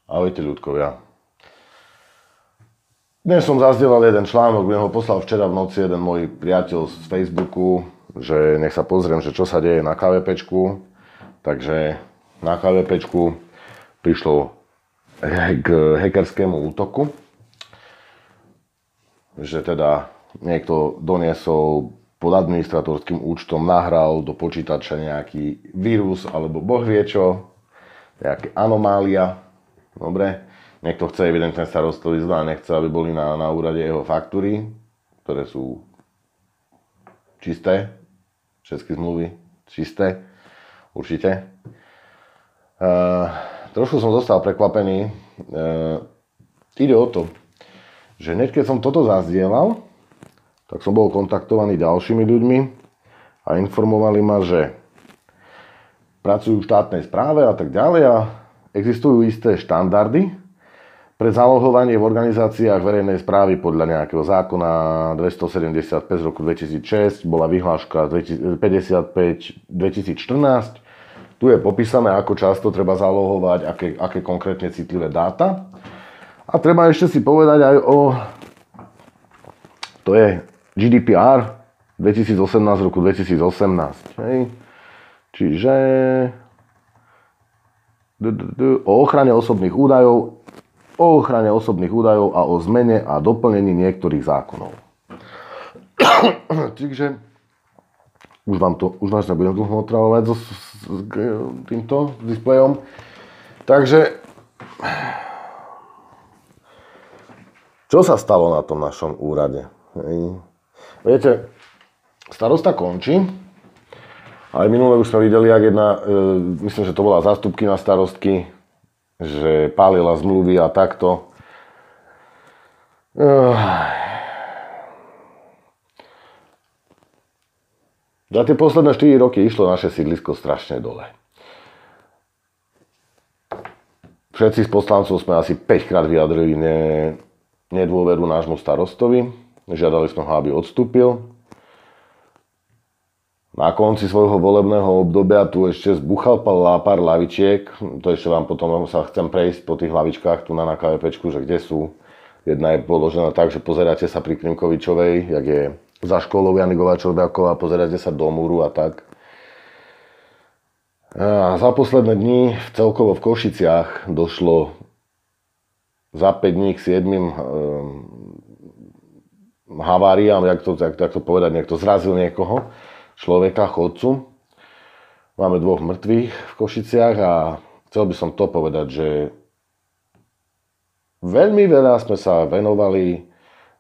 Ahojte ľudkovia. Dnes som zazdielal jeden článok, ho poslal včera v noci jeden môj priateľ z Facebooku, že nech sa pozriem, že čo sa deje na KVPčku. Takže na KVPčku prišlo k hackerskému útoku, že teda niekto doniesol pod administratorským účtom, nahral do počítača nejaký vírus alebo boh vie čo, nejaké anomália. Dobre, niekto chce evidentne starostovi zle a nechce, aby boli na úrade jeho faktúry, ktoré sú čisté, všetky zmluvy čisté, určite. Trošku som zostal prekvapený. Ide o to, že hneď keď som toto zazdielal, tak som bol kontaktovaný ďalšími ľuďmi a informovali ma, že pracujú v štátnej správe a tak ďalej a existujú isté štandardy pre zálohovanie v organizáciách verejnej správy podľa nejakého zákona 275 z roku 2006, bola vyhláška 55 2014. Tu je popísané, ako často treba zálohovať, aké konkrétne citlivé dáta. A treba ešte si povedať aj o... To je GDPR 2018 z roku 2018. Hej. Čiže... o ochrane osobných údajov a o zmene a doplnení niektorých zákonov. Čiže už vás nebudem dlho otravovať s týmto displejom. Takže čo sa stalo na tom našom úrade? Viete, starosta končí. Aj minule už sme videli, jak jedna, myslím, že to bola zástupkyňa starostky, že pálila zmluvy a takto. Za tie posledné 4 roky išlo naše sídlisko strašne dole. Všetci z poslancov sme asi 5 krát vyjadrili nedôveru nášmu starostovi. Žiadali sme ho, aby odstúpil. Na konci svojho volebného obdobia tu ešte zbuchal pár lavičiek. To ešte vám potom sa chcem prejsť po tých lavičkách tu na KVPčku, že kde sú. Jedna je položená tak, že pozeráte sa pri Klimkovičovej, jak je za školou Janigová Čorbiaková, pozeráte sa do múru a tak. A za posledné dni celkovo v Košiciach došlo za 5 dní k 7 haváriám, jak to povedať, niekto zrazil niekoho. Človeka, chodcu. Máme 2 mŕtvych v Košiciach a chcel by som to povedať, že veľmi veľa sme sa venovali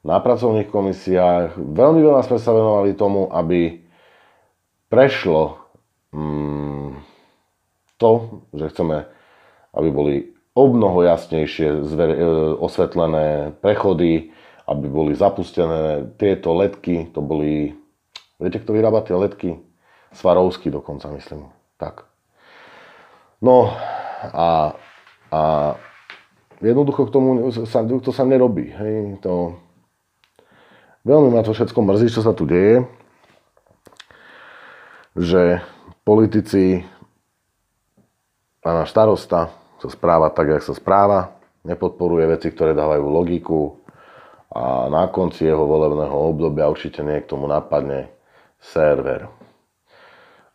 na pracovných komisiách, veľmi veľa sme sa venovali tomu, aby prešlo to, že chceme, aby boli obnoho jasnejšie osvetlené prechody, aby boli zapustené tieto ledky, to boli... Viete, kto vyrába tie ledky? Svarovský dokonca, myslím. Tak. No a jednoducho k tomu to sa nerobí. Hej. Veľmi ma to všetko mrzí, čo sa tu deje. Že politici a náš starosta sa správa tak, jak sa správa. Nepodporuje veci, ktoré dávajú logiku. A na konci jeho volebného obdobia určite niekto mu napadne server.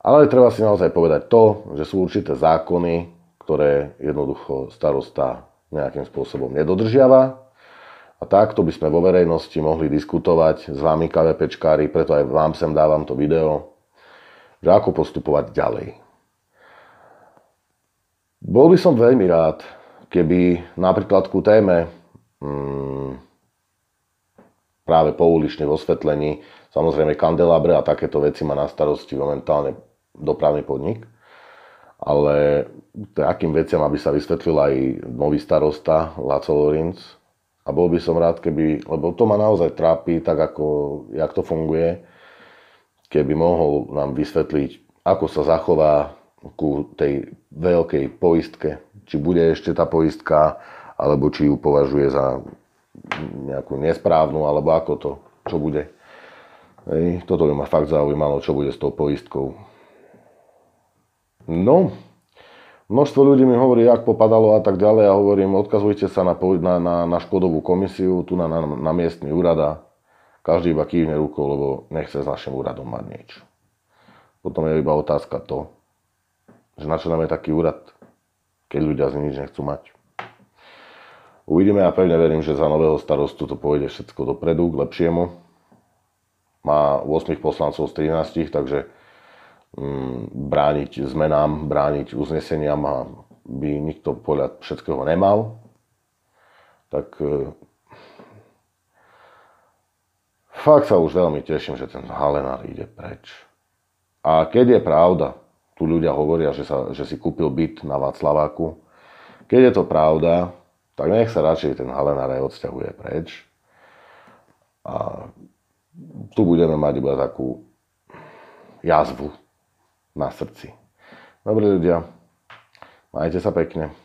Ale treba si naozaj povedať to, že sú určité zákony, ktoré jednoducho starosta nejakým spôsobom nedodržiava. A takto by sme vo verejnosti mohli diskutovať s vami, KVPčkári, preto aj vám sem dávam to video, že ako postupovať ďalej. Bol by som veľmi rád, keby napríklad ku téme práve poulične v osvetlení, samozrejme kandelábre a takéto veci má na starosti momentálne dopravný podnik. Ale akým veciam, aby sa vysvetlil aj nový starosta Laco Lorinc. A bol by som rád, keby, lebo to ma naozaj trápi, tak ako, jak to funguje, keby mohol nám vysvetliť, ako sa zachová ku tej veľkej poistke. Či bude ešte tá poistka, alebo či ju považuje za nejakú nesprávnu, alebo ako to, čo bude. Toto by ma fakt zaujímalo, čo bude s tou poistkou. No, Množstvo ľudí mi hovorí, jak popadalo a tak ďalej a hovorím, odkazujte sa na škodovú komisiu, tu na miestny úrad a každý iba kývne rukou, lebo nechce s našim úradom mať nič. Potom je iba otázka to, že na čo nám je taký úrad, keď ľudia z nič nechcú mať. Uvidíme, ja pevne verím, že za nového starostu to pôjde všetko dopredu, k lepšiemu. Má 8 poslancov z 13, takže brániť zmenám, brániť uzneseniam a by nikto podľa všetkého nemal. Tak fakt sa už veľmi teším, že ten Halenár ide preč. A keď je pravda, tu ľudia hovoria, že si kúpil byt na Václaváku, keď je to pravda, tak nech sa radšej ten Halenár aj odsťahuje preč. A tu budeme mať iba takú jazvu na srdci. Dobre ľudia, majte sa pekne.